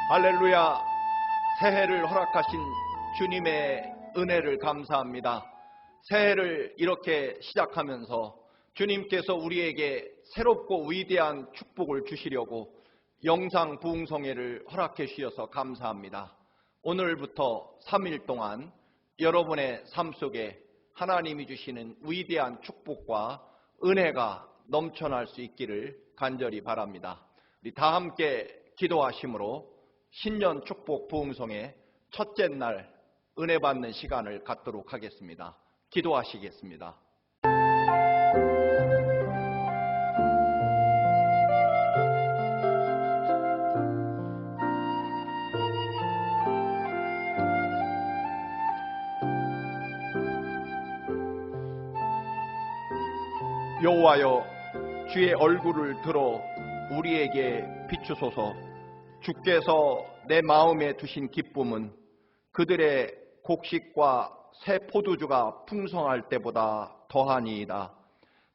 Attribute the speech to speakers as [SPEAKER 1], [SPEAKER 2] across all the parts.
[SPEAKER 1] 할렐루야. 새해를 허락하신 주님의 은혜를 감사합니다. 새해를 이렇게 시작하면서 주님께서 우리에게 새롭고 위대한 축복을 주시려고 영상 부흥성회를 허락해 주셔서 감사합니다. 오늘부터 3일 동안 여러분의 삶 속에 하나님이 주시는 위대한 축복과 은혜가 넘쳐날 수 있기를 간절히 바랍니다. 우리 다 함께 기도하심으로 신년 축복 부흥성회 첫째 날 은혜 받는 시간을 갖도록 하겠습니다. 기도하시겠습니다. 여호와여, 주의 얼굴을 들어 우리에게 비추소서. 주께서 내 마음에 두신 기쁨은 그들의 곡식과 새 포도주가 풍성할 때보다 더하니이다.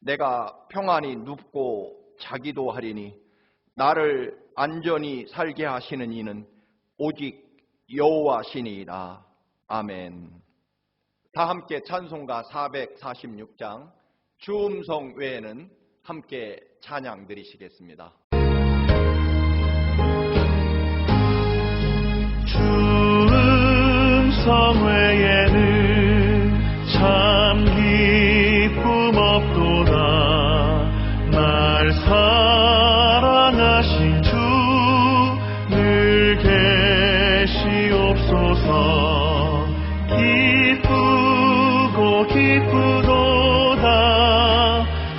[SPEAKER 1] 내가 평안히 눕고 자기도 하리니 나를 안전히 살게 하시는 이는 오직 여호와시니이다. 아멘. 다 함께 찬송가 446장 주음성 외에는 함께 찬양 드리시겠습니다.
[SPEAKER 2] 주음성 외에는 참 기쁨 없도다. 날 사랑하신 주 늘 계시옵소서. 기쁘고 기쁘도다.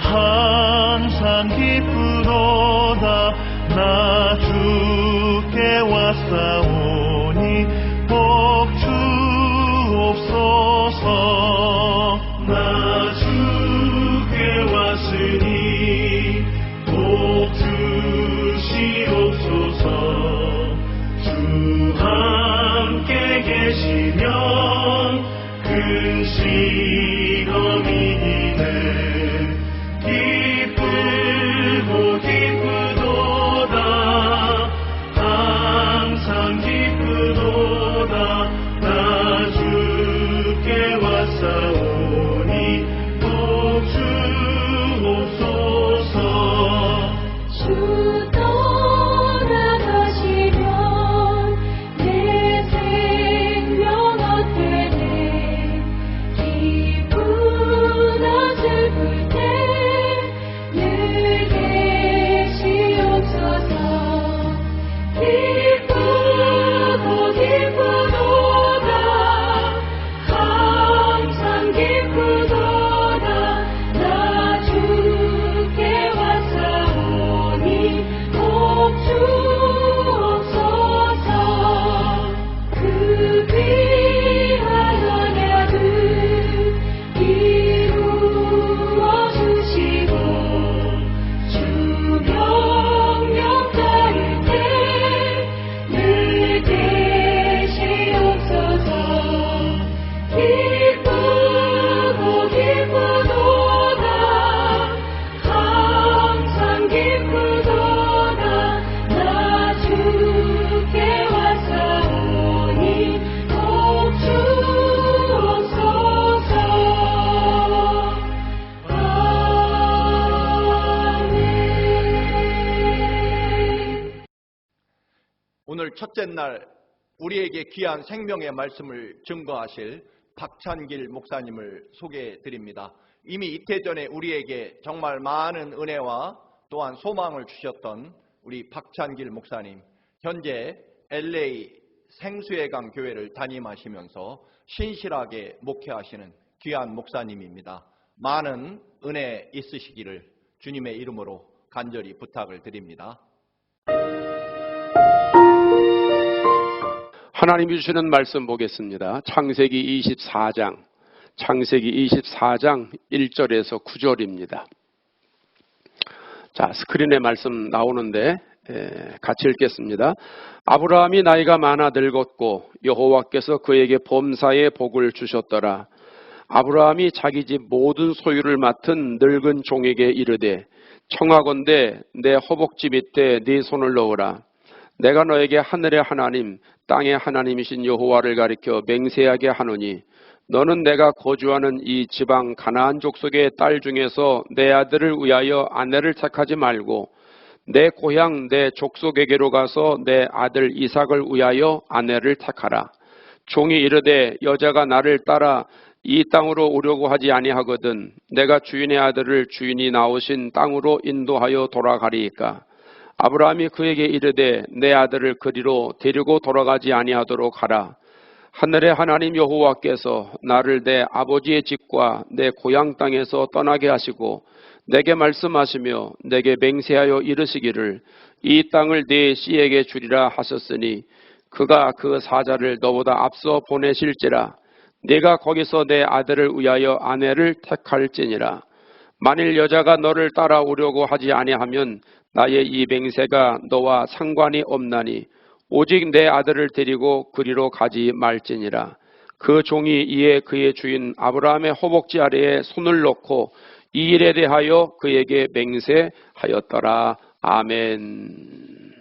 [SPEAKER 2] 항상 기쁘도다. 나 주께 왔사오니 복 주옵소서. 나 주께 왔으니 복 주시옵소서. 주 함께 계시면 근심이 이네. 기쁘고 기쁘도다. 항상 기쁘도다. 나 주께 왔사오니 복 주옵소서.
[SPEAKER 3] 주 떠나가시면 내 생명 어때네. 기쁘나 슬플 때 늘 계시옵소서. 기쁘고 기쁘도다. 항상 기쁘도다. 나 주께 왔사오니 복 주옵소서. 그 귀한 언약을 이루어 주시고 주 명령 따를 때 늘 계시옵소서. 기쁘고 기쁘도다. 항상 기쁘도다. 나 주께 왔사오니 복 주옵소서. 아멘.
[SPEAKER 1] 오늘 첫째 날 우리에게 귀한 생명의 말씀을 증거하실 박찬길 목사님을 소개해 드립니다. 이미 이태 전에 우리에게 정말 많은 은혜와 또한 소망을 주셨던 우리 박찬길 목사님, 현재 LA 생수의강 교회를 담임하시면서 신실하게 목회하시는 귀한 목사님입니다. 많은 은혜 있으시기를 주님의 이름으로 간절히 부탁을 드립니다.
[SPEAKER 4] 하나님이 주시는 말씀 보겠습니다. 창세기 24장 1절에서 9절입니다. 자, 스크린에 말씀 나오는데 같이 읽겠습니다. 아브라함이 나이가 많아 늙었고 여호와께서 그에게 범사의 복을 주셨더라. 아브라함이 자기 집 모든 소유를 맡은 늙은 종에게 이르되 청하건대 내 허벅지 밑에 네 손을 넣으라. 내가 너에게 하늘의 하나님 땅의 하나님이신 여호와를 가리켜 맹세하게 하노니 너는 내가 거주하는 이 지방 가나안 족속의 딸 중에서 내 아들을 위하여 아내를 택하지 말고 내 고향 내 족속에게로 가서 내 아들 이삭을 위하여 아내를 택하라. 종이 이르되 여자가 나를 따라 이 땅으로 오려고 하지 아니하거든 내가 주인의 아들을 주인이 나오신 땅으로 인도하여 돌아가리이까. 아브라함이 그에게 이르되 내 아들을 그리로 데리고 돌아가지 아니하도록 하라. 하늘의 하나님 여호와께서 나를 내 아버지의 집과 내 고향 땅에서 떠나게 하시고 내게 말씀하시며 내게 맹세하여 이르시기를 이 땅을 네 씨에게 주리라 하셨으니 그가 그 사자를 너보다 앞서 보내실지라. 네가 거기서 내 아들을 위하여 아내를 택할지니라. 만일 여자가 너를 따라오려고 하지 아니하면 나의 이 맹세가 너와 상관이 없나니 오직 내 아들을 데리고 그리로 가지 말지니라. 그 종이 이에 그의 주인 아브라함의 허벅지 아래에 손을 놓고 이 일에 대하여 그에게 맹세하였더라. 아멘.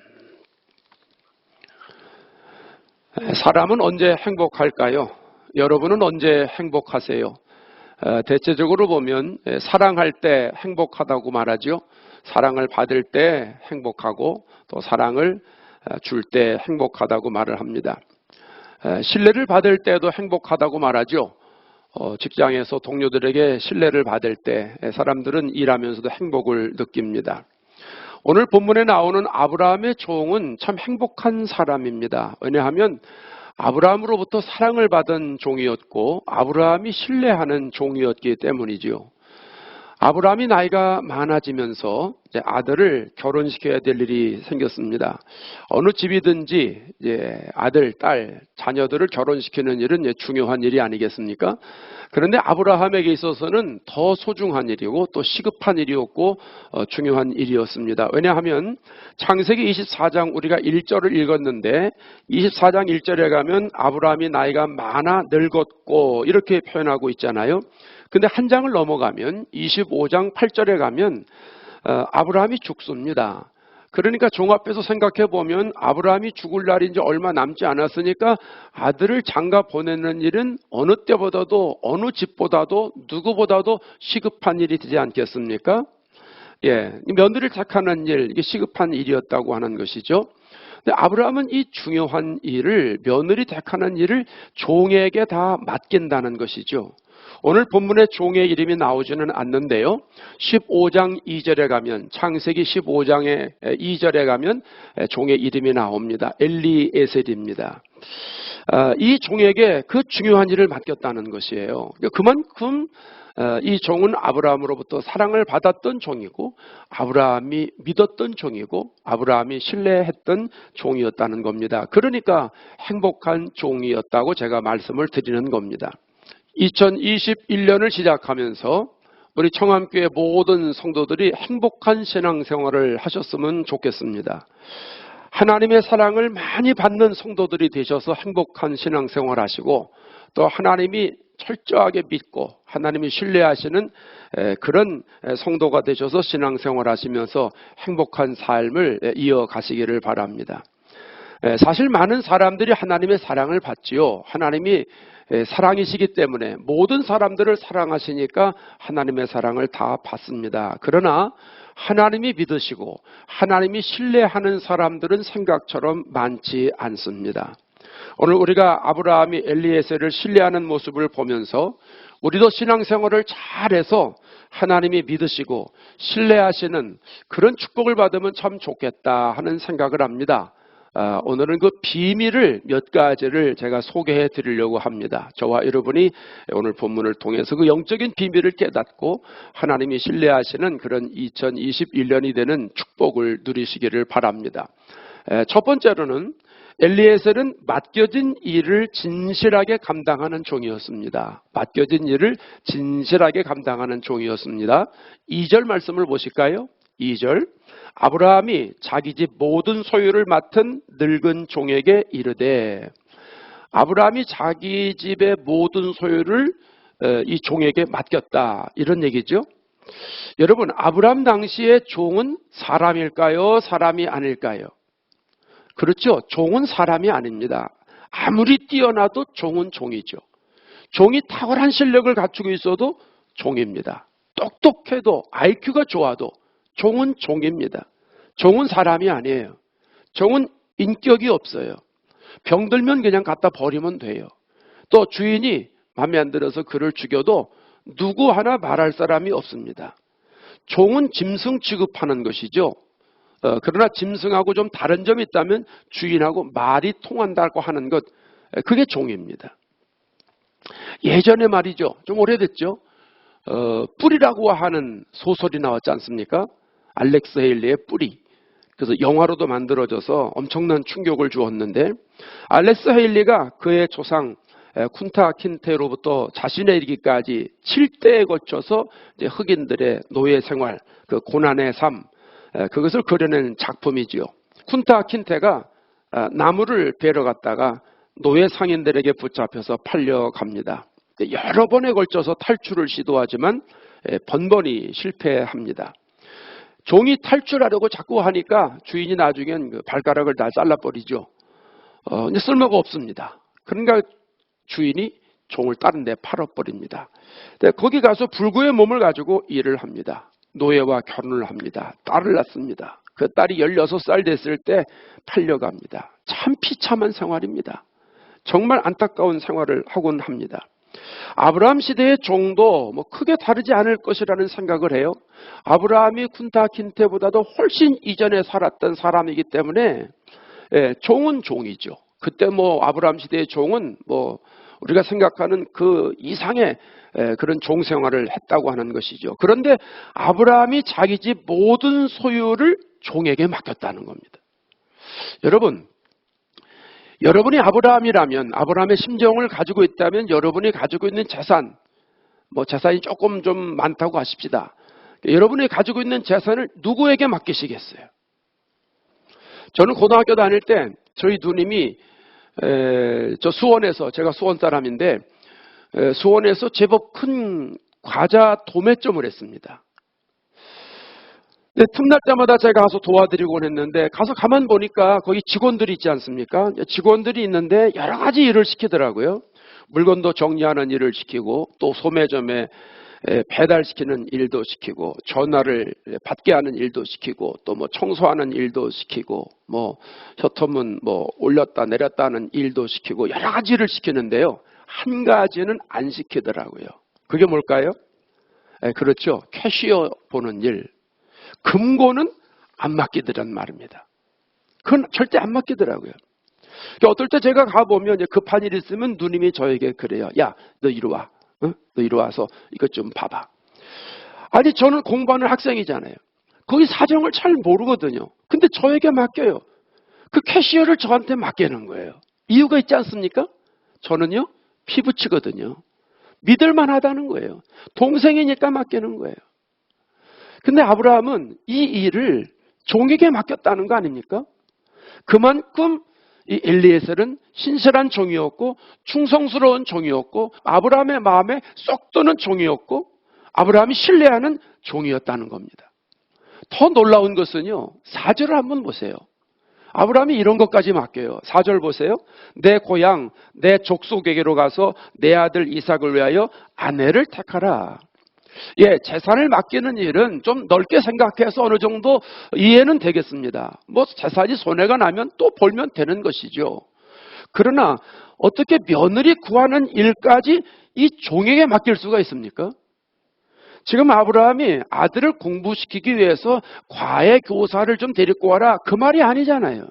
[SPEAKER 4] 사람은 언제 행복할까요? 여러분은 언제 행복하세요? 대체적으로 보면 사랑할 때 행복하다고 말하죠. 사랑을 받을 때 행복하고 또 사랑을 줄 때 행복하다고 말을 합니다. 신뢰를 받을 때도 행복하다고 말하죠. 직장에서 동료들에게 신뢰를 받을 때 사람들은 일하면서도 행복을 느낍니다. 오늘 본문에 나오는 아브라함의 종은 참 행복한 사람입니다. 왜냐하면 아브라함으로부터 사랑을 받은 종이었고 아브라함이 신뢰하는 종이었기 때문이죠. 아브라함이 나이가 많아지면서 이제 아들을 결혼시켜야 될 일이 생겼습니다. 어느 집이든지 이제 아들, 딸, 자녀들을 결혼시키는 일은 중요한 일이 아니겠습니까? 그런데 아브라함에게 있어서는 더 소중한 일이고 또 시급한 일이었고 중요한 일이었습니다. 왜냐하면 창세기 24장 우리가 1절을 읽었는데 24장 1절에 가면 아브라함이 나이가 많아 늙었고 이렇게 표현하고 있잖아요. 근데 한 장을 넘어가면 25장 8절에 가면 아브라함이 죽습니다. 그러니까 종합해서 생각해 보면 아브라함이 죽을 날이 이제 얼마 남지 않았으니까 아들을 장가 보내는 일은 어느 때보다도 어느 집보다도 누구보다도 시급한 일이 되지 않겠습니까? 예, 며느리를 택하는 일, 이게 시급한 일이었다고 하는 것이죠. 근데 아브라함은 이 중요한 일을 며느리 택하는 일을 종에게 다 맡긴다는 것이죠. 오늘 본문에 종의 이름이 나오지는 않는데요. 15장 2절에 가면 창세기 15장의 2절에 가면 종의 이름이 나옵니다. 엘리에셀입니다. 이 종에게 그 중요한 일을 맡겼다는 것이에요. 그만큼 이 종은 아브라함으로부터 사랑을 받았던 종이고 아브라함이 믿었던 종이고 아브라함이 신뢰했던 종이었다는 겁니다. 그러니까 행복한 종이었다고 제가 말씀을 드리는 겁니다. 2021년을 시작하면서 우리 청암교회 모든 성도들이 행복한 신앙생활을 하셨으면 좋겠습니다. 하나님의 사랑을 많이 받는 성도들이 되셔서 행복한 신앙생활 하시고 또 하나님이 철저하게 믿고 하나님이 신뢰하시는 그런 성도가 되셔서 신앙생활 하시면서 행복한 삶을 이어가시기를 바랍니다. 사실 많은 사람들이 하나님의 사랑을 받지요. 하나님이 사랑이시기 때문에 모든 사람들을 사랑하시니까 하나님의 사랑을 다 받습니다. 그러나 하나님이 믿으시고 하나님이 신뢰하는 사람들은 생각처럼 많지 않습니다. 오늘 우리가 아브라함이 엘리에셀을 신뢰하는 모습을 보면서 우리도 신앙생활을 잘해서 하나님이 믿으시고 신뢰하시는 그런 축복을 받으면 참 좋겠다 하는 생각을 합니다. 오늘은 그 비밀을 몇 가지를 제가 소개해 드리려고 합니다. 저와 여러분이 오늘 본문을 통해서 그 영적인 비밀을 깨닫고 하나님이 신뢰하시는 그런 2021년이 되는 축복을 누리시기를 바랍니다. 첫 번째로는 엘리에셀은 맡겨진 일을 진실하게 감당하는 종이었습니다. 맡겨진 일을 진실하게 감당하는 종이었습니다. 2절 말씀을 보실까요? 2절 아브라함이 자기 집 모든 소유를 맡은 늙은 종에게 이르되 아브라함이 자기 집의 모든 소유를 이 종에게 맡겼다 이런 얘기죠. 여러분 아브라함 당시의 종은 사람일까요? 사람이 아닐까요? 그렇죠. 종은 사람이 아닙니다. 아무리 뛰어나도 종은 종이죠. 종이 탁월한 실력을 갖추고 있어도 종입니다. 똑똑해도 IQ가 좋아도 종은 종입니다. 종은 사람이 아니에요. 종은 인격이 없어요. 병들면 그냥 갖다 버리면 돼요. 또 주인이 마음에 안 들어서 그를 죽여도 누구 하나 말할 사람이 없습니다. 종은 짐승 취급하는 것이죠. 그러나 짐승하고 좀 다른 점이 있다면 주인하고 말이 통한다고 하는 것, 그게 종입니다. 예전에 말이죠. 좀 오래됐죠. 뿔이라고 하는 소설이 나왔지 않습니까? 알렉스 헤일리의 뿔이. 그래서 영화로도 만들어져서 엄청난 충격을 주었는데, 알렉스 헤일리가 그의 조상 쿤타 킨테로부터 자신의 이르기까지 7대에 걸쳐서 이제 흑인들의 노예 생활, 그 고난의 삶, 그것을 그려낸 작품이지요. 쿤타 킨테가 나무를 베러 갔다가 노예 상인들에게 붙잡혀서 팔려갑니다. 여러 번에 걸쳐서 탈출을 시도하지만 번번이 실패합니다. 종이 탈출하려고 자꾸 하니까 주인이 나중엔 그 발가락을 다 잘라버리죠. 이제 쓸모가 없습니다. 그러니까 주인이 종을 다른 데 팔아버립니다. 거기 가서 불구의 몸을 가지고 일을 합니다. 노예와 결혼을 합니다. 딸을 낳습니다. 그 딸이 16살 됐을 때 팔려갑니다. 참 비참한 생활입니다. 정말 안타까운 생활을 하곤 합니다. 아브라함 시대의 종도 뭐 크게 다르지 않을 것이라는 생각을 해요. 아브라함이 쿤타 킨테보다도 훨씬 이전에 살았던 사람이기 때문에 종은 종이죠. 그때 뭐 아브라함 시대의 종은 뭐 우리가 생각하는 그 이상의 그런 종 생활을 했다고 하는 것이죠. 그런데 아브라함이 자기 집 모든 소유를 종에게 맡겼다는 겁니다. 여러분이 아브라함이라면, 아브라함의 심정을 가지고 있다면 여러분이 가지고 있는 재산, 뭐 재산이 조금 좀 많다고 하십시다. 여러분이 가지고 있는 재산을 누구에게 맡기시겠어요? 저는 고등학교 다닐 때 저희 누님이 저 수원에서, 제가 수원 사람인데 수원에서 제법 큰 과자 도매점을 했습니다. 근데 틈날 때마다 제가 가서 도와드리곤 했는데, 가서 가만 보니까 거기 직원들이 있지 않습니까? 직원들이 있는데 여러 가지 일을 시키더라고요. 물건도 정리하는 일을 시키고, 또 소매점에 배달시키는 일도 시키고, 전화를 받게 하는 일도 시키고, 또 뭐 청소하는 일도 시키고, 뭐 셔터문 뭐 올렸다 내렸다 하는 일도 시키고, 여러 가지 일을 시키는데요. 한 가지는 안 시키더라고요. 그게 뭘까요? 그렇죠. 캐시어 보는 일. 금고는 안 맡기더란 말입니다. 그건 절대 안 맡기더라고요. 어떨 때 제가 가보면 이제 급한 일 있으면 누님이 저에게 그래요. 야, 너 이리 와. 너 이리 와서 이것 좀 봐봐. 아니, 저는 공부하는 학생이잖아요. 거기 사정을 잘 모르거든요. 근데 저에게 맡겨요. 그 캐시어를 저한테 맡기는 거예요. 이유가 있지 않습니까? 저는요, 피부치거든요. 믿을만하다는 거예요. 동생이니까 맡기는 거예요. 근데 아브라함은 이 일을 종에게 맡겼다는 거 아닙니까? 그만큼 이 엘리에셀은 신실한 종이었고 충성스러운 종이었고 아브라함의 마음에 쏙 드는 종이었고 아브라함이 신뢰하는 종이었다는 겁니다. 더 놀라운 것은요, 4절을 한번 보세요. 아브라함이 이런 것까지 맡겨요. 4절 보세요. 내 고향, 내 족속에게로 가서 내 아들 이삭을 위하여 아내를 택하라. 재산을 맡기는 일은 좀 넓게 생각해서 어느 정도 이해는 되겠습니다. 뭐 재산이 손해가 나면 또 벌면 되는 것이죠. 그러나 어떻게 며느리 구하는 일까지 이 종에게 맡길 수가 있습니까? 지금 아브라함이 아들을 공부시키기 위해서 과외 교사를 좀 데리고 와라, 그 말이 아니잖아요.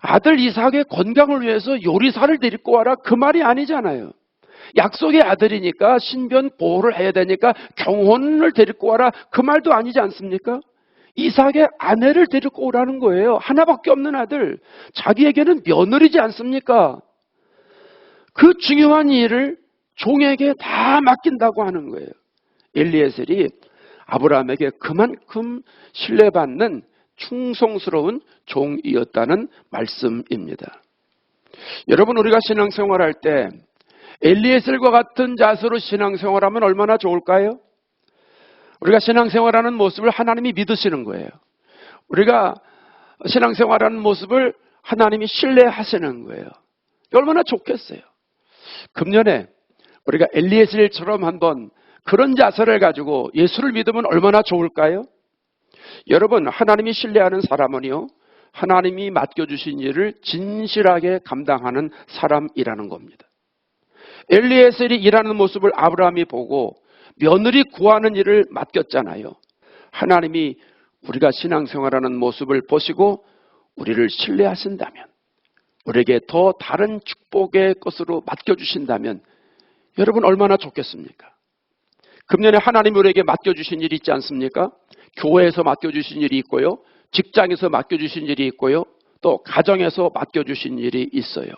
[SPEAKER 4] 아들 이삭의 건강을 위해서 요리사를 데리고 와라, 그 말이 아니잖아요. 약속의 아들이니까 신변 보호를 해야 되니까 경혼을 데리고 와라, 그 말도 아니지 않습니까? 이삭의 아내를 데리고 오라는 거예요. 하나밖에 없는 아들, 자기에게는 며느리지 않습니까? 그 중요한 일을 종에게 다 맡긴다고 하는 거예요. 엘리에셀이 아브라함에게 그만큼 신뢰받는 충성스러운 종이었다는 말씀입니다. 여러분, 우리가 신앙생활할 때 엘리에셀과 같은 자세로 신앙생활하면 얼마나 좋을까요? 우리가 신앙생활하는 모습을 하나님이 믿으시는 거예요. 우리가 신앙생활하는 모습을 하나님이 신뢰하시는 거예요. 얼마나 좋겠어요. 금년에 우리가 엘리에셀처럼 한번 그런 자세를 가지고 예수를 믿으면 얼마나 좋을까요? 여러분, 하나님이 신뢰하는 사람은요, 하나님이 맡겨주신 일을 진실하게 감당하는 사람이라는 겁니다. 엘리에셀이 일하는 모습을 아브라함이 보고 며느리 구하는 일을 맡겼잖아요. 하나님이 우리가 신앙생활하는 모습을 보시고 우리를 신뢰하신다면, 우리에게 더 다른 축복의 것으로 맡겨주신다면 여러분 얼마나 좋겠습니까? 금년에 하나님이 우리에게 맡겨주신 일이 있지 않습니까? 교회에서 맡겨주신 일이 있고요, 직장에서 맡겨주신 일이 있고요, 또 가정에서 맡겨주신 일이 있어요.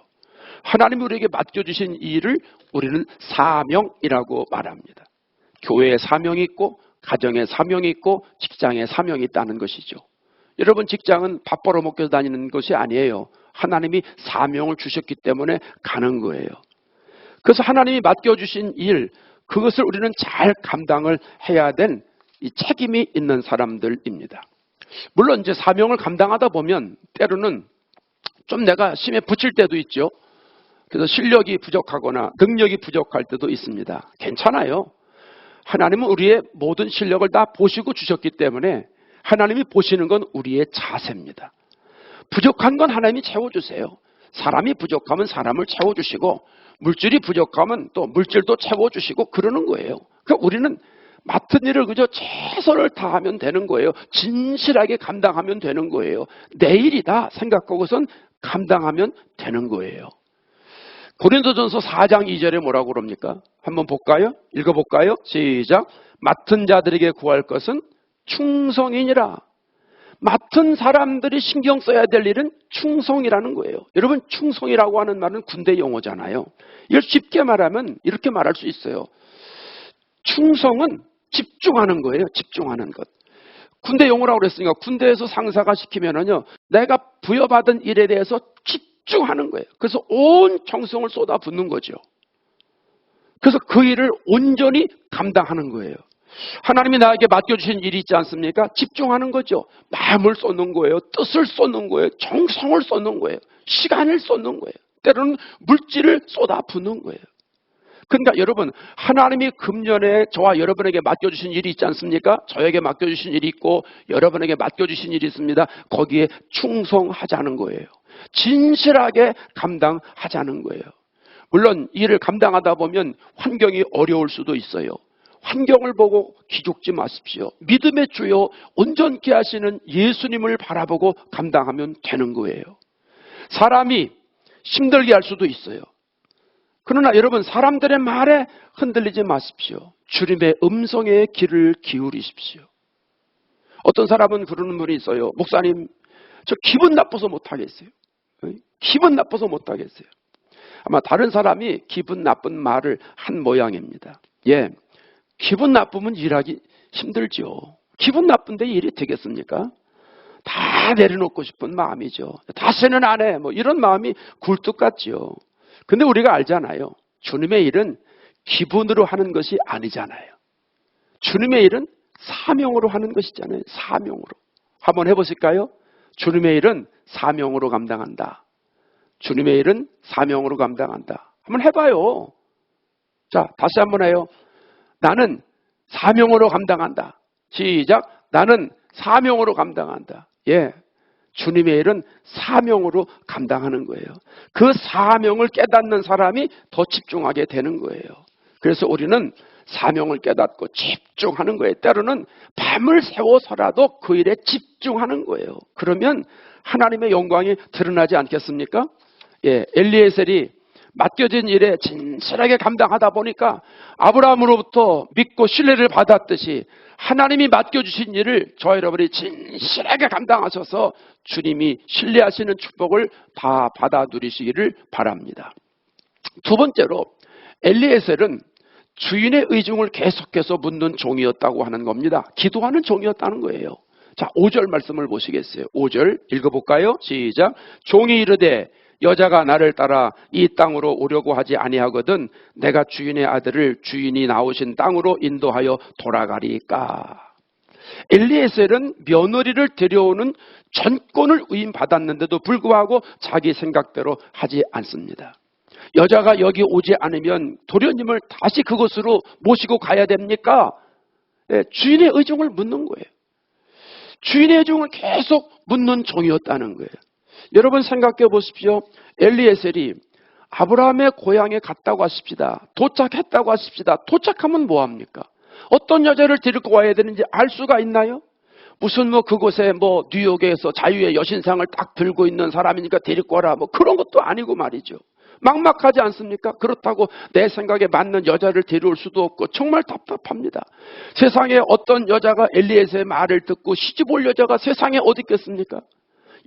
[SPEAKER 4] 하나님이 우리에게 맡겨주신 일을 우리는 사명이라고 말합니다. 교회에 사명이 있고 가정에 사명이 있고 직장에 사명이 있다는 것이죠. 여러분, 직장은 밥 벌어먹고 다니는 것이 아니에요. 하나님이 사명을 주셨기 때문에 가는 거예요. 그래서 하나님이 맡겨주신 일, 그것을 우리는 잘 감당을 해야 된 이 책임이 있는 사람들입니다. 물론 이제 사명을 감당하다 보면 때로는 좀 내가 심에 붙일 때도 있죠. 그래서 실력이 부족하거나 능력이 부족할 때도 있습니다. 괜찮아요. 하나님은 우리의 모든 실력을 다 보시고 주셨기 때문에 하나님이 보시는 건 우리의 자세입니다. 부족한 건 하나님이 채워주세요. 사람이 부족하면 사람을 채워주시고 물질이 부족하면 또 물질도 채워주시고 그러는 거예요. 그러니까 우리는 맡은 일을 그저 최선을 다하면 되는 거예요. 진실하게 감당하면 되는 거예요. 내 일이다 생각하고선 감당하면 되는 거예요. 고린도전서 4장 2절에 뭐라고 그럽니까? 한번 볼까요? 읽어볼까요? 시작. 맡은 자들에게 구할 것은 충성이니라. 맡은 사람들이 신경 써야 될 일은 충성이라는 거예요. 여러분, 충성이라고 하는 말은 군대 용어잖아요. 이걸 쉽게 말하면 이렇게 말할 수 있어요. 충성은 집중하는 거예요. 집중하는 것. 군대 용어라고 그랬으니까 군대에서 상사가 시키면은요, 내가 부여받은 일에 대해서 집중하는 거예요. 그래서 온 정성을 쏟아붓는 거죠. 그래서 그 일을 온전히 감당하는 거예요. 하나님이 나에게 맡겨주신 일이 있지 않습니까? 집중하는 거죠. 마음을 쏟는 거예요. 뜻을 쏟는 거예요. 정성을 쏟는 거예요. 시간을 쏟는 거예요. 때로는 물질을 쏟아붓는 거예요. 그러니까 여러분, 하나님이 금년에 저와 여러분에게 맡겨주신 일이 있지 않습니까? 저에게 맡겨주신 일이 있고 여러분에게 맡겨주신 일이 있습니다. 거기에 충성하자는 거예요. 진실하게 감당하자는 거예요. 물론 일을 감당하다 보면 환경이 어려울 수도 있어요. 환경을 보고 기죽지 마십시오. 믿음의 주요 온전케 하시는 예수님을 바라보고 감당하면 되는 거예요. 사람이 힘들게 할 수도 있어요. 그러나 여러분, 사람들의 말에 흔들리지 마십시오. 주님의 음성에 귀를 기울이십시오. 어떤 사람은 그러는 분이 있어요. 목사님, 저 기분 나빠서 못하겠어요. 기분 나빠서 못하겠어요. 아마 다른 사람이 기분 나쁜 말을 한 모양입니다. 예, 기분 나쁘면 일하기 힘들죠. 기분 나쁜데 일이 되겠습니까? 다 내려놓고 싶은 마음이죠. 다시는 안 해. 뭐 이런 마음이 굴뚝 같죠. 근데 우리가 알잖아요. 주님의 일은 기분으로 하는 것이 아니잖아요. 주님의 일은 사명으로 하는 것이잖아요. 사명으로. 한번 해보실까요? 주님의 일은 사명으로 감당한다. 주님의 일은 사명으로 감당한다. 한번 해봐요. 자, 다시 한번 해요. 나는 사명으로 감당한다. 시작. 나는 사명으로 감당한다. 예. 주님의 일은 사명으로 감당하는 거예요. 그 사명을 깨닫는 사람이 더 집중하게 되는 거예요. 그래서 우리는 사명을 깨닫고 집중하는 거예요. 때로는 밤을 새워서라도 그 일에 집중하는 거예요. 그러면 하나님의 영광이 드러나지 않겠습니까? 예, 엘리에셀이 맡겨진 일에 진실하게 감당하다 보니까 아브라함으로부터 믿고 신뢰를 받았듯이 하나님이 맡겨주신 일을 저와 여러분이 진실하게 감당하셔서 주님이 신뢰하시는 축복을 다 받아 누리시기를 바랍니다. 두 번째로, 엘리에셀은 주인의 의중을 계속해서 묻는 종이었다고 하는 겁니다. 기도하는 종이었다는 거예요. 자, 5절 말씀을 보시겠어요? 5절 읽어볼까요? 시작. 종이 이르되 여자가 나를 따라 이 땅으로 오려고 하지 아니하거든 내가 주인의 아들을 주인이 나오신 땅으로 인도하여 돌아가리까. 엘리에셀은 며느리를 데려오는 전권을 위임받았는데도 불구하고 자기 생각대로 하지 않습니다. 여자가 여기 오지 않으면 도련님을 다시 그곳으로 모시고 가야 됩니까? 네, 주인의 의중을 묻는 거예요. 주인의 의중을 계속 묻는 종이었다는 거예요. 여러분 생각해 보십시오. 엘리에셀이 아브라함의 고향에 갔다고 하십시다. 도착했다고 하십시다. 도착하면 뭐합니까? 어떤 여자를 데리고 와야 되는지 알 수가 있나요? 무슨 그곳에 뉴욕에서 자유의 여신상을 딱 들고 있는 사람이니까 데리고 와라 그런 것도 아니고 말이죠. 막막하지 않습니까? 그렇다고 내 생각에 맞는 여자를 데려올 수도 없고 정말 답답합니다. 세상에 어떤 여자가 엘리에셀의 말을 듣고 시집 올 여자가 세상에 어디 있겠습니까?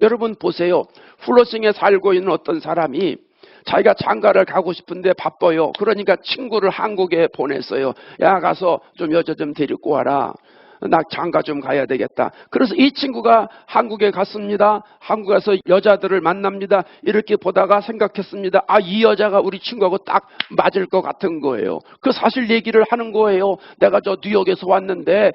[SPEAKER 4] 여러분 보세요. 플러싱에 살고 있는 어떤 사람이 자기가 장가를 가고 싶은데 바빠요. 그러니까 친구를 한국에 보냈어요. 야, 가서 좀 여자 좀 데리고 와라. 나 장가 좀 가야 되겠다. 그래서 이 친구가 한국에 갔습니다. 한국에 가서 여자들을 만납니다. 이렇게 보다가 생각했습니다. 이 여자가 우리 친구하고 딱 맞을 것 같은 거예요. 그 사실 얘기를 하는 거예요. 내가 저 뉴욕에서 왔는데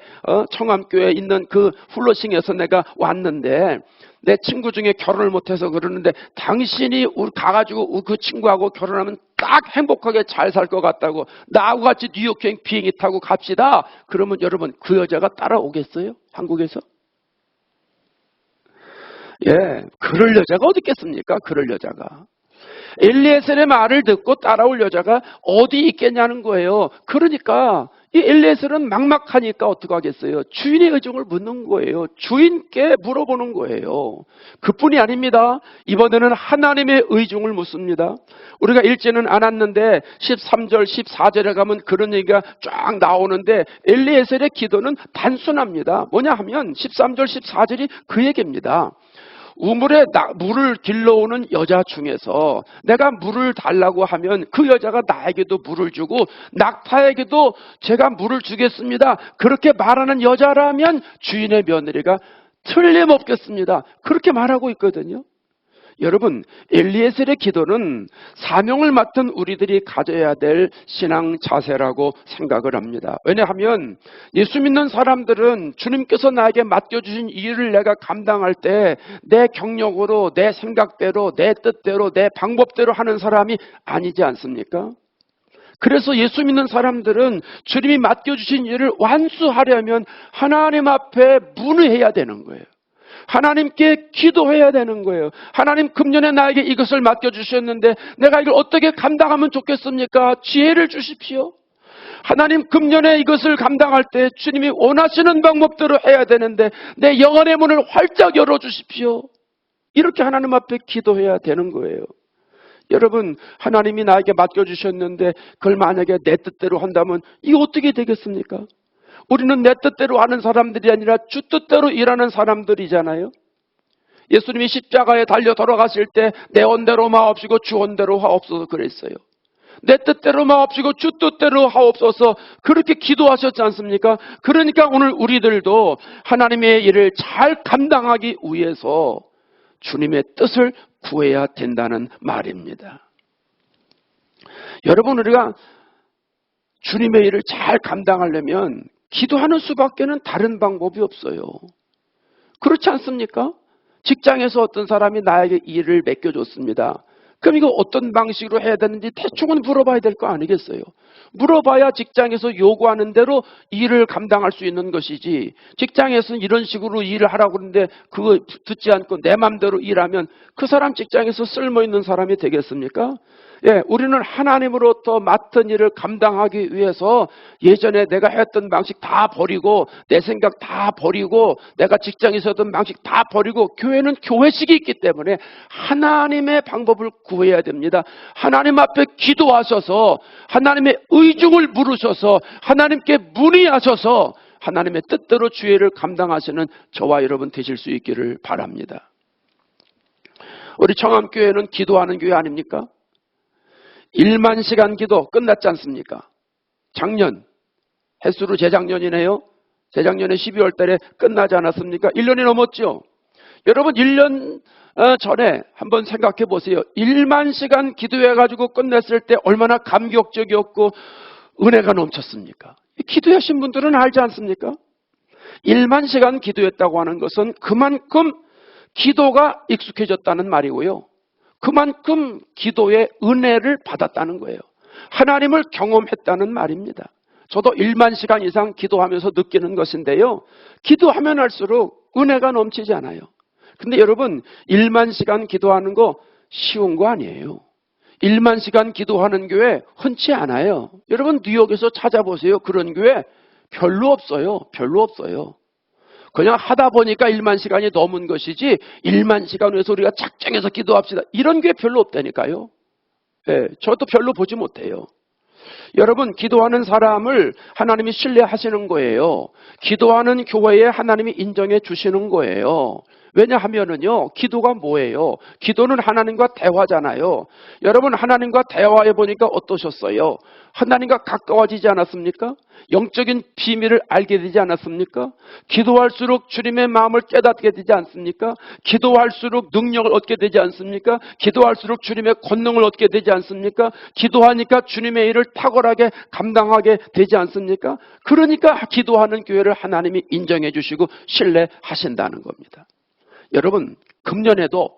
[SPEAKER 4] 청암교에 있는 그 플러싱에서 내가 왔는데 내 친구 중에 결혼을 못해서 그러는데 당신이 가가지고 그 친구하고 결혼하면 딱 행복하게 잘 살 것 같다고 나하고 같이 뉴욕행 비행기 타고 갑시다. 그러면 여러분 그 여자가 따라오겠어요? 한국에서? 그럴 여자가 어디 있겠습니까? 그럴 여자가. 엘리에셀의 말을 듣고 따라올 여자가 어디 있겠냐는 거예요. 그러니까 이 엘리에셀은 막막하니까 어떡하겠어요? 주인의 의중을 묻는 거예요. 주인께 물어보는 거예요. 그뿐이 아닙니다. 이번에는 하나님의 의중을 묻습니다. 우리가 읽지는 않았는데 13절, 14절에 가면 그런 얘기가 쫙 나오는데 엘리에셀의 기도는 단순합니다. 뭐냐 하면 13절, 14절이 그 얘기입니다. 우물에 물을 길러오는 여자 중에서 내가 물을 달라고 하면 그 여자가 나에게도 물을 주고 낙타에게도 제가 물을 주겠습니다. 그렇게 말하는 여자라면 주인의 며느리가 틀림없겠습니다. 그렇게 말하고 있거든요. 여러분, 엘리에셀의 기도는 사명을 맡은 우리들이 가져야 될 신앙 자세라고 생각을 합니다. 왜냐하면 예수 믿는 사람들은 주님께서 나에게 맡겨주신 일을 내가 감당할 때 내 경력으로, 내 생각대로, 내 뜻대로, 내 방법대로 하는 사람이 아니지 않습니까? 그래서 예수 믿는 사람들은 주님이 맡겨주신 일을 완수하려면 하나님 앞에 문의해야 되는 거예요. 하나님께 기도해야 되는 거예요. 하나님, 금년에 나에게 이것을 맡겨주셨는데 내가 이걸 어떻게 감당하면 좋겠습니까? 지혜를 주십시오. 하나님, 금년에 이것을 감당할 때 주님이 원하시는 방법대로 해야 되는데 내 영혼의 문을 활짝 열어주십시오. 이렇게 하나님 앞에 기도해야 되는 거예요. 여러분, 하나님이 나에게 맡겨주셨는데 그걸 만약에 내 뜻대로 한다면 이게 어떻게 되겠습니까? 우리는 내 뜻대로 하는 사람들이 아니라 주 뜻대로 일하는 사람들이잖아요. 예수님이 십자가에 달려 돌아가실 때 내 온대로 마옵시고 주 온대로 하옵소서 그랬어요. 내 뜻대로 마옵시고 주 뜻대로 하옵소서 그렇게 기도하셨지 않습니까? 그러니까 오늘 우리들도 하나님의 일을 잘 감당하기 위해서 주님의 뜻을 구해야 된다는 말입니다. 여러분, 우리가 주님의 일을 잘 감당하려면 기도하는 수밖에는 다른 방법이 없어요. 그렇지 않습니까? 직장에서 어떤 사람이 나에게 일을 맡겨줬습니다. 그럼 이거 어떤 방식으로 해야 되는지 대충은 물어봐야 될 거 아니겠어요? 물어봐야 직장에서 요구하는 대로 일을 감당할 수 있는 것이지, 직장에서는 이런 식으로 일을 하라고 그러는데 그거 듣지 않고 내 맘대로 일하면 그 사람 직장에서 쓸모있는 사람이 되겠습니까? 우리는 하나님으로부터 맡은 일을 감당하기 위해서 예전에 내가 했던 방식 다 버리고 내 생각 다 버리고 내가 직장에서 했던 방식 다 버리고 교회는 교회식이 있기 때문에 하나님의 방법을 구해야 됩니다. 하나님 앞에 기도하셔서 하나님의 의중을 물으셔서 하나님께 문의하셔서 하나님의 뜻대로 주의를 감당하시는 저와 여러분 되실 수 있기를 바랍니다. 우리 청암교회는 기도하는 교회 아닙니까? 1만 시간 기도 끝났지 않습니까? 작년, 햇수로 재작년이네요. 재작년에 12월 달에 끝나지 않았습니까? 1년이 넘었죠. 여러분, 1년 전에 한번 생각해 보세요. 1만 시간 기도해가지고 끝냈을 때 얼마나 감격적이었고 은혜가 넘쳤습니까? 기도하신 분들은 알지 않습니까? 1만 시간 기도했다고 하는 것은 그만큼 기도가 익숙해졌다는 말이고요. 그만큼 기도의 은혜를 받았다는 거예요. 하나님을 경험했다는 말입니다. 저도 1만 시간 이상 기도하면서 느끼는 것인데요. 기도하면 할수록 은혜가 넘치지 않아요. 근데 여러분 1만 시간 기도하는 거 쉬운 거 아니에요. 1만 시간 기도하는 교회 흔치 않아요. 여러분 뉴욕에서 찾아보세요. 그런 교회 별로 없어요. 별로 없어요. 그냥 하다 보니까 1만 시간이 넘은 것이지 1만 시간 위해서 우리가 작정해서 기도합시다. 이런 교회 별로 없다니까요. 네, 저도 별로 보지 못해요. 여러분 기도하는 사람을 하나님이 신뢰하시는 거예요. 기도하는 교회에 하나님이 인정해 주시는 거예요. 왜냐하면은요, 기도가 뭐예요? 기도는 하나님과 대화잖아요. 여러분 하나님과 대화해 보니까 어떠셨어요? 하나님과 가까워지지 않았습니까? 영적인 비밀을 알게 되지 않았습니까? 기도할수록 주님의 마음을 깨닫게 되지 않습니까? 기도할수록 능력을 얻게 되지 않습니까? 기도할수록 주님의 권능을 얻게 되지 않습니까? 기도하니까 주님의 일을 탁월하게 감당하게 되지 않습니까? 그러니까 기도하는 교회를 하나님이 인정해 주시고 신뢰하신다는 겁니다. 여러분 금년에도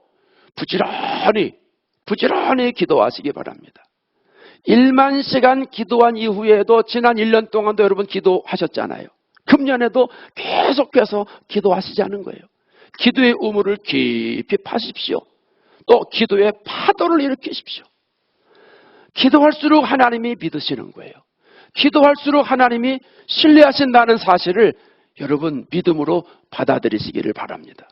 [SPEAKER 4] 부지런히 기도하시기 바랍니다. 1만 시간 기도한 이후에도 지난 1년 동안도 여러분 기도하셨잖아요. 금년에도 계속해서 기도하시자는 거예요. 기도의 우물을 깊이 파십시오. 또 기도의 파도를 일으키십시오. 기도할수록 하나님이 믿으시는 거예요. 기도할수록 하나님이 신뢰하신다는 사실을 여러분 믿음으로 받아들이시기를 바랍니다.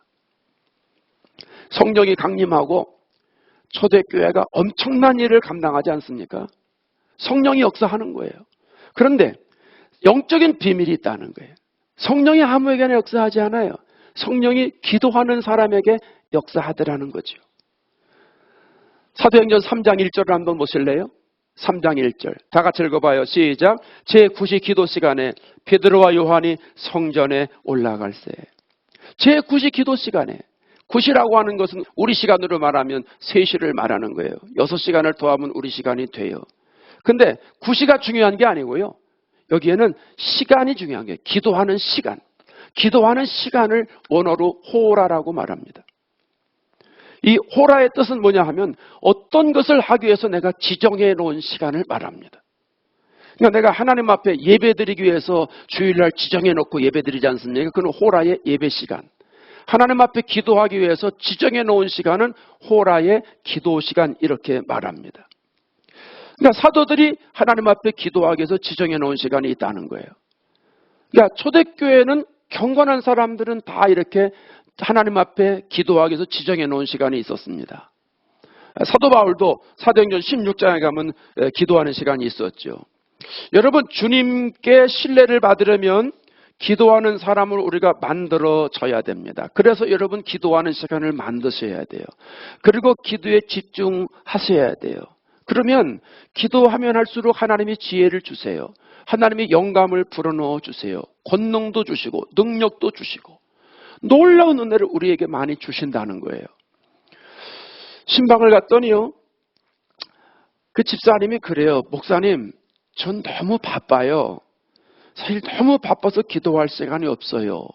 [SPEAKER 4] 성령이 강림하고 초대교회가 엄청난 일을 감당하지 않습니까? 성령이 역사하는 거예요. 그런데 영적인 비밀이 있다는 거예요. 성령이 아무에게나 역사하지 않아요. 성령이 기도하는 사람에게 역사하더라는 거죠. 사도행전 3장 1절을 한번 보실래요? 3장 1절 다 같이 읽어봐요. 시작. 제9시 기도 시간에 베드로와 요한이 성전에 올라갈세. 제9시 기도 시간에, 9시라고 하는 것은 우리 시간으로 말하면 3시를 말하는 거예요. 6시간을 더하면 우리 시간이 돼요. 근데 9시가 중요한 게 아니고요. 여기에는 시간이 중요한 게 기도하는 시간. 기도하는 시간을 원어로 호라라고 말합니다. 이 호라의 뜻은 뭐냐 하면 어떤 것을 하기 위해서 내가 지정해 놓은 시간을 말합니다. 그러니까 내가 하나님 앞에 예배드리기 위해서 주일날 지정해 놓고 예배드리지 않습니까? 그건 호라의 예배 시간. 하나님 앞에 기도하기 위해서 지정해 놓은 시간은 호라의 기도 시간 이렇게 말합니다. 그러니까 사도들이 하나님 앞에 기도하기 위해서 지정해 놓은 시간이 있다는 거예요. 그러니까 초대교회는 경건한 사람들은 다 이렇게 하나님 앞에 기도하기 위해서 지정해 놓은 시간이 있었습니다. 사도 바울도 사도행전 16장에 가면 기도하는 시간이 있었죠. 여러분 주님께 신뢰를 받으려면 기도하는 사람을 우리가 만들어줘야 됩니다. 그래서 여러분 기도하는 시간을 만드셔야 돼요. 그리고 기도에 집중하셔야 돼요. 그러면 기도하면 할수록 하나님이 지혜를 주세요. 하나님이 영감을 불어넣어 주세요. 권능도 주시고 능력도 주시고 놀라운 은혜를 우리에게 많이 주신다는 거예요. 신방을 갔더니요, 그 집사님이 그래요. 목사님, 전 너무 바빠요. 사실 너무 바빠서 기도할 시간이 없어요.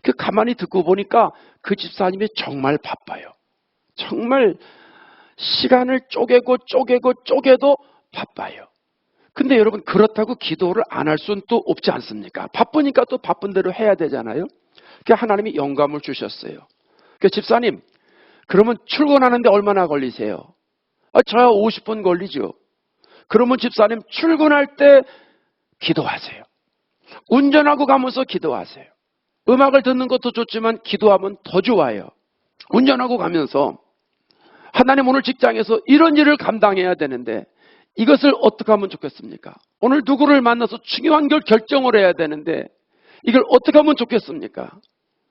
[SPEAKER 4] 그 가만히 듣고 보니까 그 집사님이 정말 바빠요. 정말 시간을 쪼개도 바빠요. 근데 여러분 그렇다고 기도를 안 할 수는 또 없지 않습니까? 바쁘니까 또 바쁜 대로 해야 되잖아요. 그래서 하나님이 영감을 주셨어요. 그 집사님, 그러면 출근하는데 얼마나 걸리세요? 저야 50분 걸리죠. 그러면 집사님 출근할 때 기도하세요. 운전하고 가면서 기도하세요. 음악을 듣는 것도 좋지만 기도하면 더 좋아요. 운전하고 가면서 하나님 오늘 직장에서 이런 일을 감당해야 되는데 이것을 어떻게 하면 좋겠습니까? 오늘 누구를 만나서 중요한 걸 결정을 해야 되는데 이걸 어떻게 하면 좋겠습니까?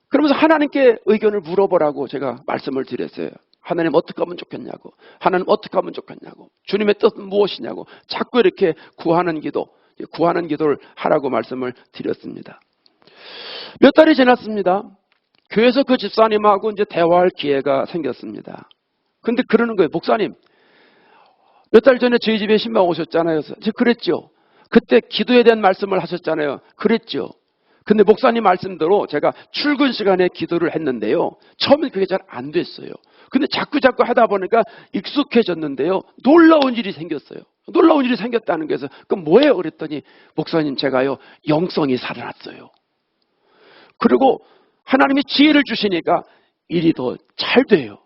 [SPEAKER 4] 그러면서 하나님께 의견을 물어보라고 제가 말씀을 드렸어요. 하나님 어떻게 하면 좋겠냐고. 하나님 어떻게 하면 좋겠냐고. 주님의 뜻은 무엇이냐고. 자꾸 이렇게 구하는 기도를 하라고 말씀을 드렸습니다. 몇 달이 지났습니다. 교회에서 그 집사님하고 이제 대화할 기회가 생겼습니다. 근데 그러는 거예요. 목사님, 몇 달 전에 저희 집에 신방 오셨잖아요. 제가 그랬죠. 그때 기도에 대한 말씀을 하셨잖아요. 그랬죠. 근데 목사님 말씀대로 제가 출근 시간에 기도를 했는데요. 처음에 그게 잘 안 됐어요. 근데 자꾸 하다 보니까 익숙해졌는데요. 놀라운 일이 생겼어요. 놀라운 일이 생겼다는 거에서 그럼 뭐예요? 그랬더니 목사님 제가요 영성이 살아났어요. 그리고 하나님이 지혜를 주시니까 일이 더 잘 돼요.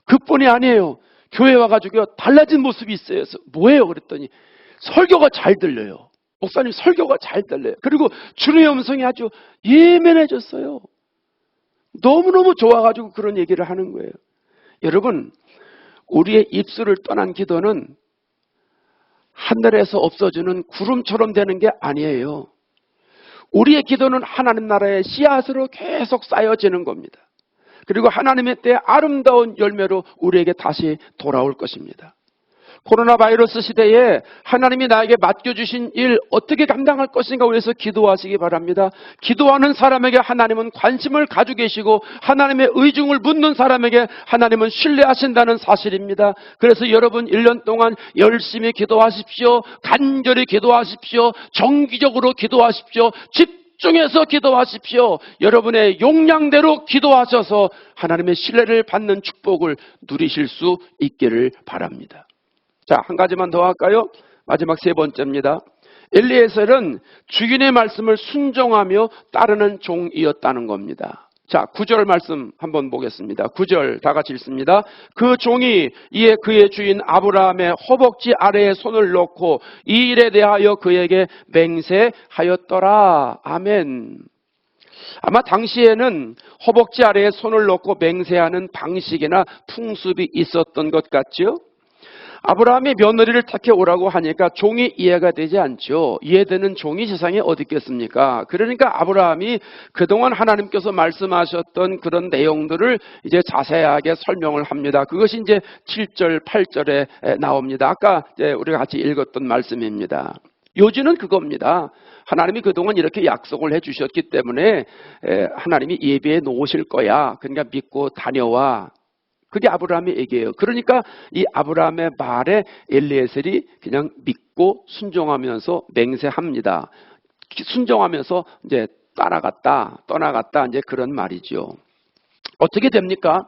[SPEAKER 4] 그뿐이 아니에요. 교회 와가지고 달라진 모습이 있어요. 그래서 뭐예요? 그랬더니 설교가 잘 들려요. 목사님 설교가 잘 들려요. 그리고 주님의 음성이 아주 예민해졌어요. 너무너무 좋아가지고 그런 얘기를 하는 거예요. 여러분, 우리의 입술을 떠난 기도는 하늘에서 없어지는 구름처럼 되는 게 아니에요. 우리의 기도는 하나님 나라의 씨앗으로 계속 쌓여지는 겁니다. 그리고 하나님의 때에 아름다운 열매로 우리에게 다시 돌아올 것입니다. 코로나 바이러스 시대에 하나님이 나에게 맡겨주신 일 어떻게 감당할 것인가 위해서 기도하시기 바랍니다. 기도하는 사람에게 하나님은 관심을 가지고 계시고 하나님의 의중을 묻는 사람에게 하나님은 신뢰하신다는 사실입니다. 그래서 여러분 1년 동안 열심히 기도하십시오. 간절히 기도하십시오. 정기적으로 기도하십시오. 집중해서 기도하십시오. 여러분의 용량대로 기도하셔서 하나님의 신뢰를 받는 축복을 누리실 수 있기를 바랍니다. 자, 한 가지만 더 할까요? 마지막 세 번째입니다. 엘리에셀은 주인의 말씀을 순종하며 따르는 종이었다는 겁니다. 자, 9절 말씀 한번 보겠습니다. 9절 다 같이 읽습니다. 그 종이 이에 그의 주인 아브라함의 허벅지 아래에 손을 놓고 이 일에 대하여 그에게 맹세하였더라. 아멘. 아마 당시에는 허벅지 아래에 손을 놓고 맹세하는 방식이나 풍습이 있었던 것 같죠? 아브라함이 며느리를 택해 오라고 하니까 종이 이해가 되지 않죠. 이해되는 종이 세상에 어디 있겠습니까? 그러니까 아브라함이 그동안 하나님께서 말씀하셨던 그런 내용들을 이제 자세하게 설명을 합니다. 그것이 이제 7절, 8절에 나옵니다. 아까 이제 우리가 같이 읽었던 말씀입니다. 요지는 그겁니다. 하나님이 그동안 이렇게 약속을 해주셨기 때문에 하나님이 예비해 놓으실 거야. 그러니까 믿고 다녀와. 그게 아브라함의 얘기예요. 그러니까 이 아브라함의 말에 엘리에셀이 그냥 믿고 순종하면서 맹세합니다. 순종하면서 이제 떠나갔다 이제 그런 말이죠. 어떻게 됩니까?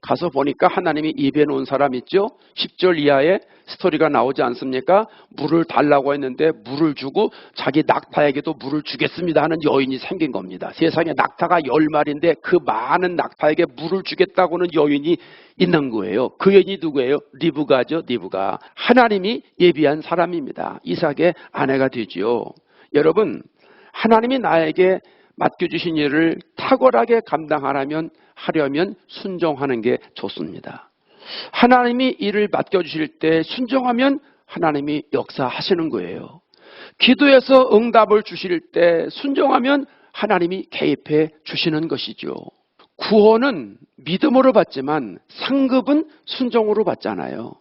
[SPEAKER 4] 가서 보니까 하나님이 예비해 놓은 사람 있죠? 10절 이하에 스토리가 나오지 않습니까? 물을 달라고 했는데 물을 주고 자기 낙타에게도 물을 주겠습니다 하는 여인이 생긴 겁니다. 세상에 낙타가 10마리인데 그 많은 낙타에게 물을 주겠다고는 여인이 있는 거예요. 그 여인이 누구예요? 리브가죠. 리브가. 하나님이 예비한 사람입니다. 이삭의 아내가 되지요. 여러분, 하나님이 나에게 맡겨주신 일을 탁월하게 감당하려면 순종하는 게 좋습니다. 하나님이 일을 맡겨주실 때 순종하면 하나님이 역사하시는 거예요. 기도해서 응답을 주실 때 순종하면 하나님이 개입해 주시는 것이죠. 구원은 믿음으로 받지만 상급은 순종으로 받잖아요.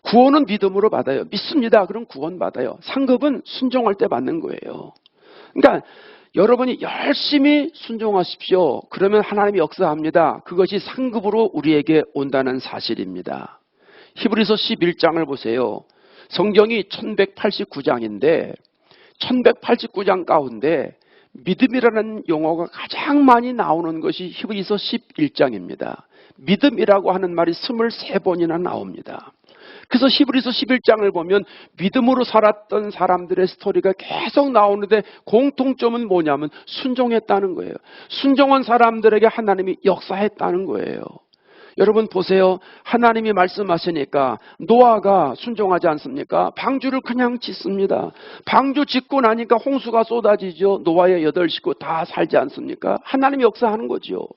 [SPEAKER 4] 구원은 믿음으로 받아요. 믿습니다. 그럼 구원 받아요. 상급은 순종할 때 받는 거예요. 그러니까 여러분이 열심히 순종하십시오. 그러면 하나님이 역사합니다. 그것이 상급으로 우리에게 온다는 사실입니다. 히브리서 11장을 보세요. 성경이 1189장인데 1189장 가운데 믿음이라는 용어가 가장 많이 나오는 것이 히브리서 11장입니다. 믿음이라고 하는 말이 23번이나 나옵니다. 그래서 히브리서 11장을 보면 믿음으로 살았던 사람들의 스토리가 계속 나오는데 공통점은 뭐냐면 순종했다는 거예요. 순종한 사람들에게 하나님이 역사했다는 거예요. 여러분 보세요. 하나님이 말씀하시니까 노아가 순종하지 않습니까? 방주를 그냥 짓습니다. 방주 짓고 나니까 홍수가 쏟아지죠. 노아의 8식구 다 살지 않습니까? 하나님이 역사하는 거죠.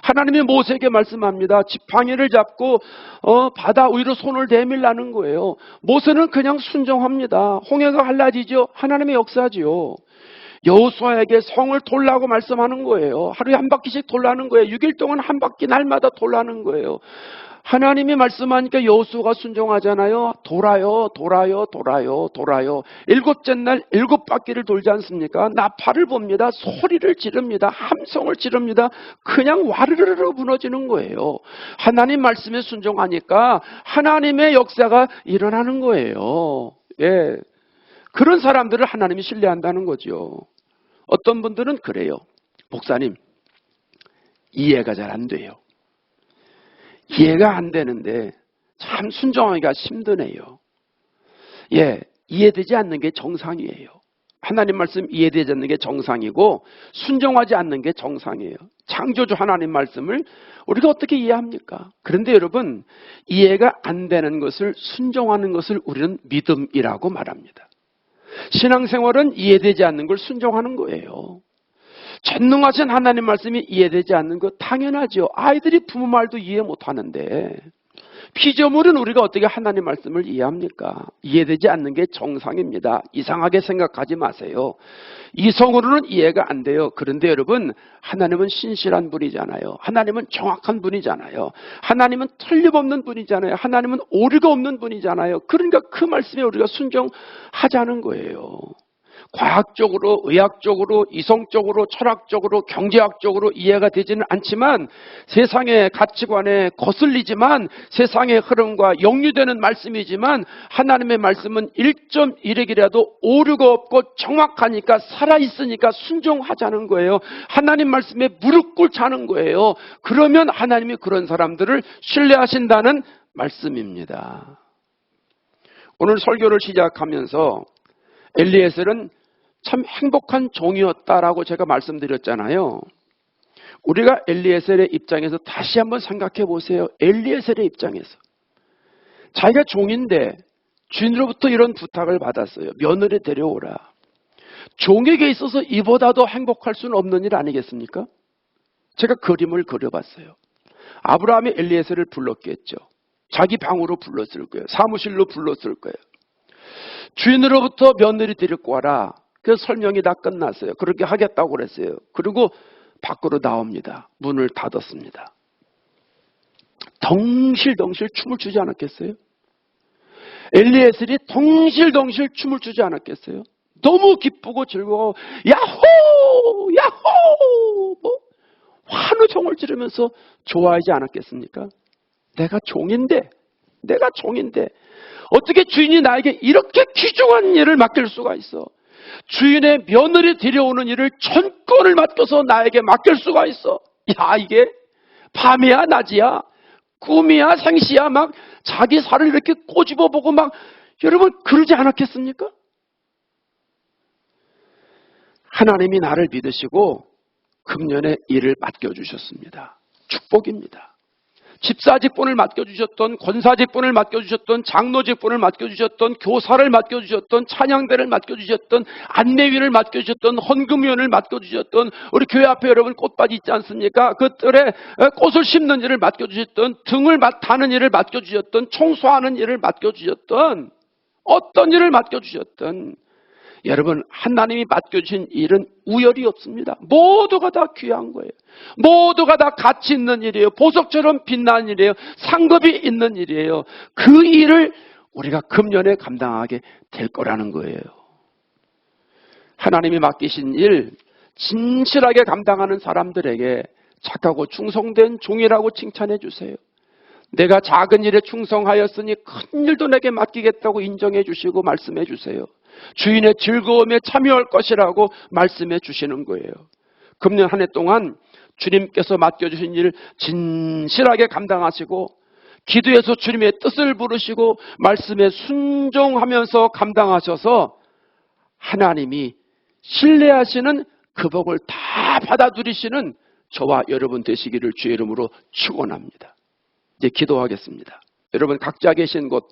[SPEAKER 4] 하나님이 모세에게 말씀합니다. 지팡이를 잡고 바다 위로 손을 내밀라는 거예요. 모세는 그냥 순종합니다. 홍해가 갈라지죠. 하나님의 역사지요. 여호수아에게 성을 돌라고 말씀하는 거예요. 하루에 한 바퀴씩 돌라는 거예요. 6일 동안 한 바퀴 날마다 돌라는 거예요. 하나님이 말씀하니까 여호수아가 순종하잖아요. 돌아요. 7째 날 7바퀴를 돌지 않습니까? 나팔을 봅니다. 소리를 지릅니다. 함성을 지릅니다. 그냥 와르르르 무너지는 거예요. 하나님 말씀에 순종하니까 하나님의 역사가 일어나는 거예요. 예. 그런 사람들을 하나님이 신뢰한다는 거죠. 어떤 분들은 그래요. 목사님, 이해가 잘 안 돼요. 이해가 안 되는데 참 순종하기가 힘드네요. 예, 이해되지 않는 게 정상이에요. 하나님 말씀 이해되지 않는 게 정상이고 순종하지 않는 게 정상이에요. 창조주 하나님 말씀을 우리가 어떻게 이해합니까? 그런데 여러분, 이해가 안 되는 것을 순종하는 것을 우리는 믿음이라고 말합니다. 신앙생활은 이해되지 않는 걸 순종하는 거예요. 전능하신 하나님 말씀이 이해되지 않는 것 당연하죠. 아이들이 부모 말도 이해 못하는데 피조물은 우리가 어떻게 하나님 말씀을 이해합니까? 이해되지 않는 게 정상입니다. 이상하게 생각하지 마세요. 이성으로는 이해가 안 돼요. 그런데 여러분, 하나님은 신실한 분이잖아요. 하나님은 정확한 분이잖아요. 하나님은 틀림없는 분이잖아요. 하나님은 오류가 없는 분이잖아요. 그러니까 그 말씀에 우리가 순종하자는 거예요. 과학적으로, 의학적으로, 이성적으로, 철학적으로, 경제학적으로 이해가 되지는 않지만 세상의 가치관에 거슬리지만 세상의 흐름과 역류되는 말씀이지만 하나님의 말씀은 1.1핵이라도 오류가 없고 정확하니까 살아있으니까 순종하자는 거예요. 하나님 말씀에 무릎 꿇자는 거예요. 그러면 하나님이 그런 사람들을 신뢰하신다는 말씀입니다. 오늘 설교를 시작하면서 엘리에셀은 참 행복한 종이었다라고 제가 말씀드렸잖아요. 우리가 엘리에셀의 입장에서 다시 한번 생각해 보세요. 엘리에셀의 입장에서 자기가 종인데 주인으로부터 이런 부탁을 받았어요. 며느리 데려오라. 종에게 있어서 이보다도 행복할 수는 없는 일 아니겠습니까? 제가 그림을 그려봤어요. 아브라함이 엘리에셀을 불렀겠죠. 자기 방으로 불렀을 거예요. 사무실로 불렀을 거예요. 주인으로부터 며느리 데리고 와라. 그 설명이 다 끝났어요. 그렇게 하겠다고 그랬어요. 그리고 밖으로 나옵니다. 문을 닫았습니다. 덩실덩실 춤을 추지 않았겠어요? 엘리에셀이 덩실덩실 춤을 추지 않았겠어요? 너무 기쁘고 즐거워 야호! 야호! 뭐 환호성을 지르면서 좋아하지 않았겠습니까? 내가 종인데 어떻게 주인이 나에게 이렇게 귀중한 일을 맡길 수가 있어? 주인의 며느리 데려오는 일을 전권을 맡겨서 나에게 맡길 수가 있어. 야, 이게 밤이야 낮이야 꿈이야 생시야 막 자기 살을 이렇게 꼬집어보고 막 여러분 그러지 않았겠습니까? 하나님이 나를 믿으시고 금년에 일을 맡겨주셨습니다. 축복입니다. 집사 직분을 맡겨주셨던, 권사 직분을 맡겨주셨던, 장로 직분을 맡겨주셨던, 교사를 맡겨주셨던, 찬양대를 맡겨주셨던, 안내위를 맡겨주셨던, 헌금위원을 맡겨주셨던, 우리 교회 앞에 여러분 꽃밭이 있지 않습니까? 그 뜰에 꽃을 심는 일을 맡겨주셨던, 등을 타는 일을 맡겨주셨던, 청소하는 일을 맡겨주셨던, 어떤 일을 맡겨주셨던, 여러분 하나님이 맡겨주신 일은 우열이 없습니다. 모두가 다 귀한 거예요. 모두가 다 가치 있는 일이에요. 보석처럼 빛나는 일이에요. 상급이 있는 일이에요. 그 일을 우리가 금년에 감당하게 될 거라는 거예요. 하나님이 맡기신 일 진실하게 감당하는 사람들에게 착하고 충성된 종이라고 칭찬해 주세요. 내가 작은 일에 충성하였으니 큰 일도 내게 맡기겠다고 인정해 주시고 말씀해 주세요. 주인의 즐거움에 참여할 것이라고 말씀해 주시는 거예요. 금년 한 해 동안 주님께서 맡겨주신 일 진실하게 감당하시고 기도해서 주님의 뜻을 부르시고 말씀에 순종하면서 감당하셔서 하나님이 신뢰하시는 그 복을 다 받아 누리시는 저와 여러분 되시기를 주의 이름으로 축원합니다. 이제 기도하겠습니다. 여러분 각자 계신 곳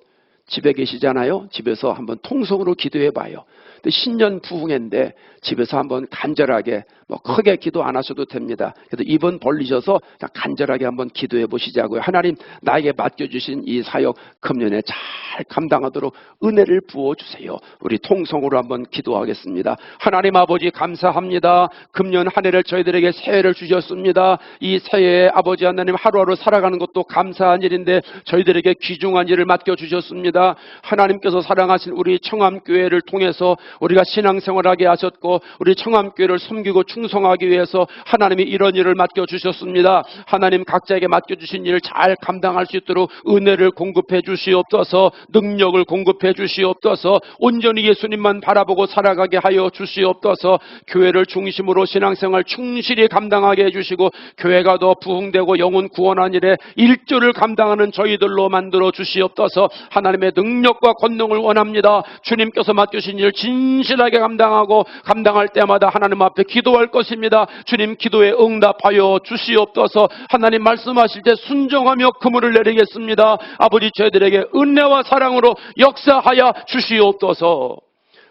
[SPEAKER 4] 집에 계시잖아요. 집에서 한번 통성으로 기도해 봐요. 신년 부흥회인데 집에서 한번 간절하게 크게 기도 안 하셔도 됩니다. 그래도 입은 벌리셔서 그냥 간절하게 한번 기도해 보시자고요. 하나님 나에게 맡겨주신 이 사역 금년에 잘 감당하도록 은혜를 부어주세요. 우리 통성으로 한번 기도하겠습니다. 하나님 아버지 감사합니다. 금년 한 해를 저희들에게 새해를 주셨습니다. 이 새해에 아버지 하나님 하루하루 살아가는 것도 감사한 일인데 저희들에게 귀중한 일을 맡겨주셨습니다. 기도합니다. 하나님께서 사랑하신 우리 청암교회를 통해서 우리가 신앙생활하게 하셨고 우리 청암교회를 섬기고 충성하기 위해서 하나님이 이런 일을 맡겨주셨습니다. 하나님 각자에게 맡겨주신 일을 잘 감당할 수 있도록 은혜를 공급해 주시옵소서, 능력을 공급해 주시옵소서, 온전히 예수님만 바라보고 살아가게 하여 주시옵소서, 교회를 중심으로 신앙생활 충실히 감당하게 해주시고 교회가 더 부흥되고 영혼 구원한 일에 일조를 감당하는 저희들로 만들어 주시옵소서. 하나님의 능력과 권능을 원합니다. 주님께서 맡겨주신 일을 진실하게 감당하고 감당할 때마다 하나님 앞에 기도할 것입니다. 주님 기도에 응답하여 주시옵소서. 하나님 말씀하실 때 순종하며 그물을 내리겠습니다. 아버지 저희들에게 은혜와 사랑으로 역사하여 주시옵소서.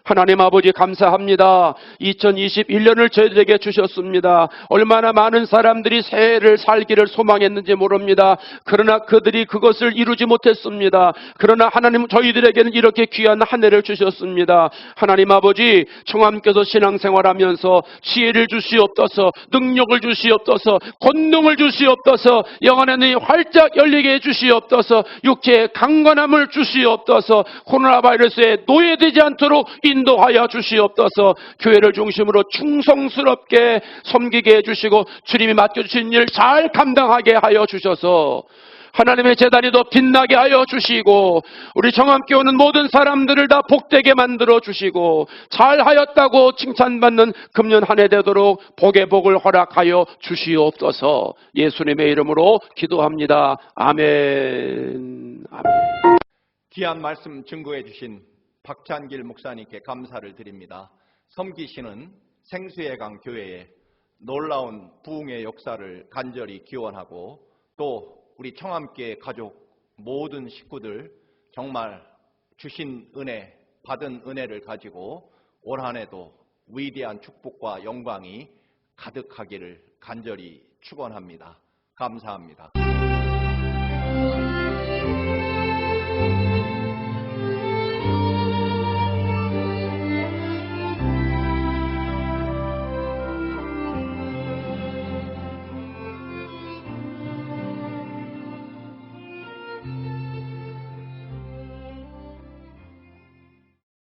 [SPEAKER 4] 하나님 아버지 감사합니다. 2021년을 저희들에게 주셨습니다. 얼마나 많은 사람들이 새해를 살기를 소망했는지 모릅니다. 그러나 그들이 그것을 이루지 못했습니다. 그러나 하나님 저희들에게는 이렇게 귀한 한 해를 주셨습니다. 하나님 아버지 청함께서 신앙생활하면서 지혜를 주시옵소서, 능력을 주시옵소서, 권능을 주시옵소서, 영안의 눈이 활짝 열리게 해주시옵소서, 육체의 강건함을 주시옵소서, 코로나 바이러스에 노예되지 않도록 인도하여 주시옵소서. 교회를 중심으로 충성스럽게 섬기게 해주시고 주님이 맡겨주신 일 잘 감당하게 하여 주셔서 하나님의 제단이 더 빛나게 하여 주시고 우리 정함교회 오는 모든 사람들을 다 복되게 만들어 주시고 잘하였다고 칭찬받는 금년 한 해 되도록 복의 복을 허락하여 주시옵소서. 예수님의 이름으로 기도합니다. 아멘. 아멘.
[SPEAKER 1] 귀한 말씀 증거해 주신 박찬길 목사님께 감사를 드립니다. 섬기시는 생수의 강 교회에 놀라운 부흥의 역사를 간절히 기원하고 또 우리 청함교회 가족 모든 식구들 정말 주신 은혜, 받은 은혜를 가지고 올 한 해도 위대한 축복과 영광이 가득하기를 간절히 축원합니다. 감사합니다.